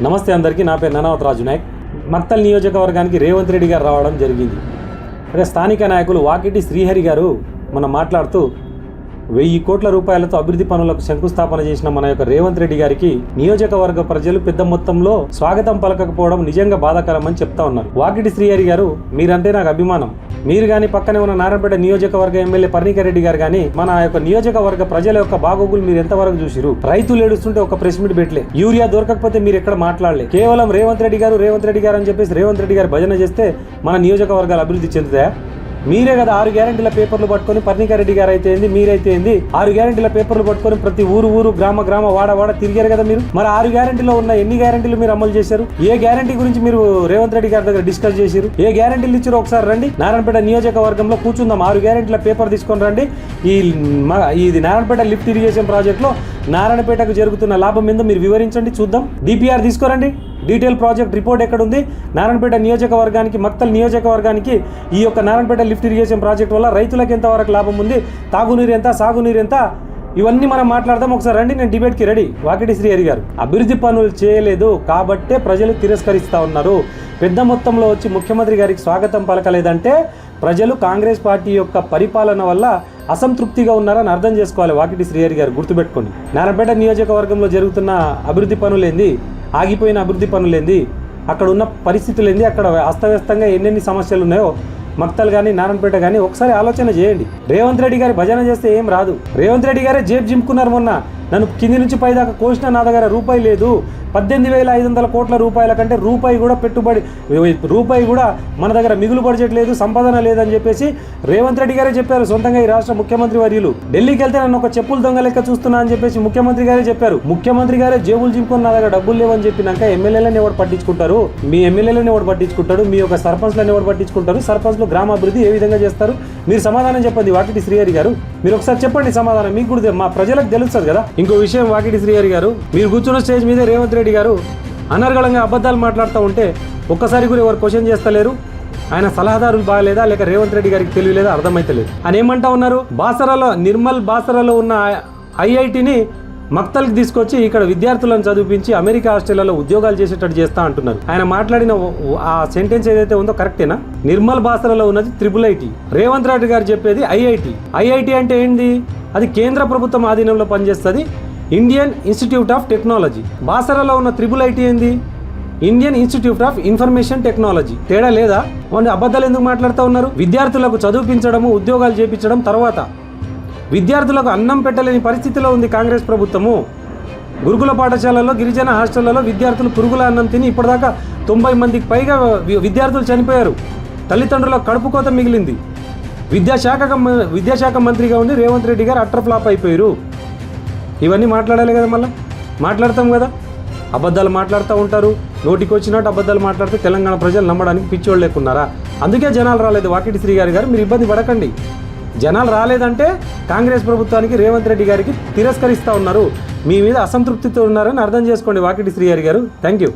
నమస్తే అందరికీ, నా పేరు ననావత్ రాజు నాయక్. మక్తల్ నియోజకవర్గానికి రేవంత్ రెడ్డి గారు రావడం జరిగింది. అదే స్థానిక నాయకులు వాకిటి శ్రీహరి గారు మనం మాట్లాడుతూ 1000 కోట్ల రూపాయలతో అభివృద్ధి పనులకు శంకుస్థాపన చేసిన మన యొక్క రేవంత్ రెడ్డి గారికి నియోజకవర్గ ప్రజలు పెద్ద మొత్తంలో స్వాగతం పలకకపోవడం నిజంగా బాధాకరమని చెప్తా ఉన్నారు. వాకిటి శ్రీహరి గారు, మీరంటే నాకు అభిమానం. మీరు కానీ పక్కనే ఉన్న నారాయణపేట నియోజకవర్గ ఎమ్మెల్యే పర్ణిక రెడ్డి గారు కానీ మన యొక్క నియోజకవర్గ ప్రజల యొక్క బాగోగులు మీరు ఎంతవరకు చూసిరు? రైతులు ఏడుస్తుంటే ఒక ప్రెస్ మీట్ పెట్టలే, యూరియా దొరకకపోతే మీరు ఎక్కడ మాట్లాడలే. కేవలం రేవంత్ రెడ్డి గారు అని చెప్పేసి రేవంత్ రెడ్డి గారు భజన చేస్తే మన నియోజకవర్గాలు అభివృద్ధి చెందుతాయా? మీరే కదా 6 గ్యారెంటీల పేపర్లు పట్టుకొని, పర్ణికారెడ్డి గారు అయితే ఏంది, మీరైతే ఏంది, 6 గ్యారెంటీల పేపర్లు పట్టుకొని ప్రతి ఊరు గ్రామ వాడ తిరిగారు కదా మీరు. మరి 6 గ్యారెంటీలో ఉన్న ఎన్ని గ్యారెంటీలు మీరు అమలు చేశారు? ఏ గ్యారెంటీ గురించి మీరు రేవంత్ రెడ్డి గారి దగ్గర డిస్కస్ చేశారు? ఏ గ్యారెంటీలు ఇచ్చారో ఒకసారి రండి, నారాయణపేట నియోజకవర్గంలో కూర్చుందాం. 6 గ్యారెంటీల పేపర్ తీసుకొని రండి. ఇది నారాయణపేట లిఫ్ట్ ఇరిగేషన్ ప్రాజెక్టులో నారాయణపేటకు జరుగుతున్న లాభం ఏందో మీరు వివరించండి, చూద్దాం. డిపిఆర్ తీసుకోరండి, డీటెయిల్ ప్రాజెక్ట్ రిపోర్ట్ ఎక్కడుంది? నారాయణపేట నియోజకవర్గానికి, మక్తల్ నియోజకవర్గానికి ఈ యొక్క నారాయణపేట లిఫ్ట్ ఇరిగేషన్ ప్రాజెక్ట్ వల్ల రైతులకు ఎంతవరకు లాభం ఉంది, తాగునీరు ఎంత, సాగునీరు ఎంత, ఇవన్నీ మనం మాట్లాడదాం. ఒకసారి రండి, నేను డిబేట్కి రెడీ. వాకిటి శ్రీహరి గారు, అభివృద్ధి పనులు చేయలేదు కాబట్టే ప్రజలు తిరస్కరిస్తూ ఉన్నారు. పెద్ద మొత్తంలో వచ్చి ముఖ్యమంత్రి గారికి స్వాగతం పలకలేదంటే ప్రజలు కాంగ్రెస్ పార్టీ యొక్క పరిపాలన వల్ల అసంతృప్తిగా ఉన్నారని అర్థం చేసుకోవాలి. వాకిటి శ్రీహరి గారు గుర్తుపెట్టుకోండి. నారాయణపేట నియోజకవర్గంలో జరుగుతున్న అభివృద్ధి పనులేంది, ఆగిపోయిన అభివృద్ధి పనులేంది, అక్కడ ఉన్న పరిస్థితులు ఏంది, అక్కడ అస్తవ్యస్తంగా ఎన్నెన్ని సమస్యలు ఉన్నాయో మక్తల్ కానీ నారాయణపేట కానీ ఒకసారి ఆలోచన చేయండి. రేవంత్ రెడ్డి గారి భజన చేస్తే ఏం రాదు. రేవంత్ రెడ్డి గారే జేబు జింపుకున్నారు. మొన్న నన్ను కింది నుంచి పై దాకా కోసిన, నా దగ్గర రూపాయి లేదు, 18,500 కోట్ల రూపాయల కంటే రూపాయి కూడా మన దగ్గర మిగులు బడ్జెట్ లేదు, సంపాదన లేదని చెప్పేసి రేవంత్ రెడ్డి గారే చెప్పారు సొంతంగా. ఈ రాష్ట్ర ముఖ్యమంత్రి వర్యులు ఢిల్లీకి వెళ్తే నన్ను ఒక చెప్పులు దొంగ లెక్క చూస్తున్నా అని చెప్పేసి ముఖ్యమంత్రి గారే చెప్పారు. ముఖ్యమంత్రి గారే జేబులు జింపుకొని నా దగ్గర డబ్బులు లేవని చెప్పినాక ఎమ్మెల్యేలను ఎవరు పట్టించుకుంటారు? మీ ఎమ్మెల్యేలను ఎవరు పట్టించుకుంటారు? మీ యొక్క సర్పంచ్లను ఎవరు పట్టించుకుంటారు? సర్పంచ్లు గ్రామాభివృద్ధి ఏ విధంగా చేస్తారు? మీరు సమాధానం చెప్పండి వాకిటి శ్రీహరి గారు. మీరు ఒకసారి చెప్పండి సమాధానం, మీకు కూడా మా ప్రజలకు తెలుస్తుంది కదా. ఇంకో విషయం వాకిటి శ్రీహరి గారు, మీరు కూర్చున్న స్టేజ్ మీద రేవంత్ రెడ్డి గారు అనర్గళంగా అబద్ధాలు మాట్లాడుతూ ఉంటే ఒక్కసారి కూడా ఎవరు క్వశ్చన్ చేస్తలేరు. ఆయన సలహాదారులు బాగలేదా లేక రేవంత్ రెడ్డి గారికి తెలియలేదా అర్థమైతలేదు. ఆయన ఏమంటా ఉన్నారు? నిర్మల్ బాసరాలో ఉన్న ఐఐటిని మక్తల్కి తీసుకొచ్చి ఇక్కడ విద్యార్థులను చదివించి అమెరికా ఆస్ట్రేలియాలో ఉద్యోగాలు చేసేటట్టు చేస్తా అంటున్నారు. ఆయన మాట్లాడిన ఆ సెంటెన్స్ ఏదైతే ఉందో కరెక్టేనా? నిర్మల్ బాసరాలో ఉన్నది IIIT, రేవంత్ రెడ్డి గారు చెప్పేది ఐఐటి అంటే ఏంది? అది కేంద్ర ప్రభుత్వం ఆధీనంలో పనిచేస్తుంది, ఇండియన్ ఇన్స్టిట్యూట్ ఆఫ్ టెక్నాలజీ. బాసరాలో ఉన్న IIIT ఏంది? Indian institute of information technology. తేడా లేదా? వాళ్ళు అబద్ధాలు ఎందుకు మాట్లాడుతూ ఉన్నారు? విద్యార్థులకు చదివించడము, ఉద్యోగాలు చేయించడం, తర్వాత విద్యార్థులకు అన్నం పెట్టలేని పరిస్థితిలో ఉంది కాంగ్రెస్ ప్రభుత్వము. గురుకుల పాఠశాలల్లో, గిరిజన హాస్టళ్లలో విద్యార్థులు పురుగుల అన్నం తిని ఇప్పటిదాకా 90 మందికి పైగా విద్యార్థులు చనిపోయారు. తల్లిదండ్రుల కడుపు కోత మిగిలింది. విద్యాశాఖ మంత్రిగా ఉండి రేవంత్ రెడ్డి గారు అట్టర్ ఫ్లాప్ అయిపోయారు. ఇవన్నీ మాట్లాడాలి కదా, మళ్ళీ మాట్లాడతాం కదా. అబద్ధాలు మాట్లాడుతూ ఉంటారు, నోటికి వచ్చినట్టు అబద్ధాలు మాట్లాడితే తెలంగాణ ప్రజలు నమ్మడానికి పిచ్చోళ్ళు లేకున్నారా? అందుకే జనాలు రాలేదు. వాకిటి శ్రీహరి గారు, మీరు ఇబ్బంది పడకండి. జనాలు రాలేదంటే కాంగ్రెస్ ప్రభుత్వానికి, రేవంత్ రెడ్డి గారికి తిరస్కరిస్తూ ఉన్నారు, మీ మీద అసంతృప్తితో ఉన్నారని అర్థం చేసుకోండి. వాకిటి శ్రీహరి గారు, థ్యాంక్ యూ.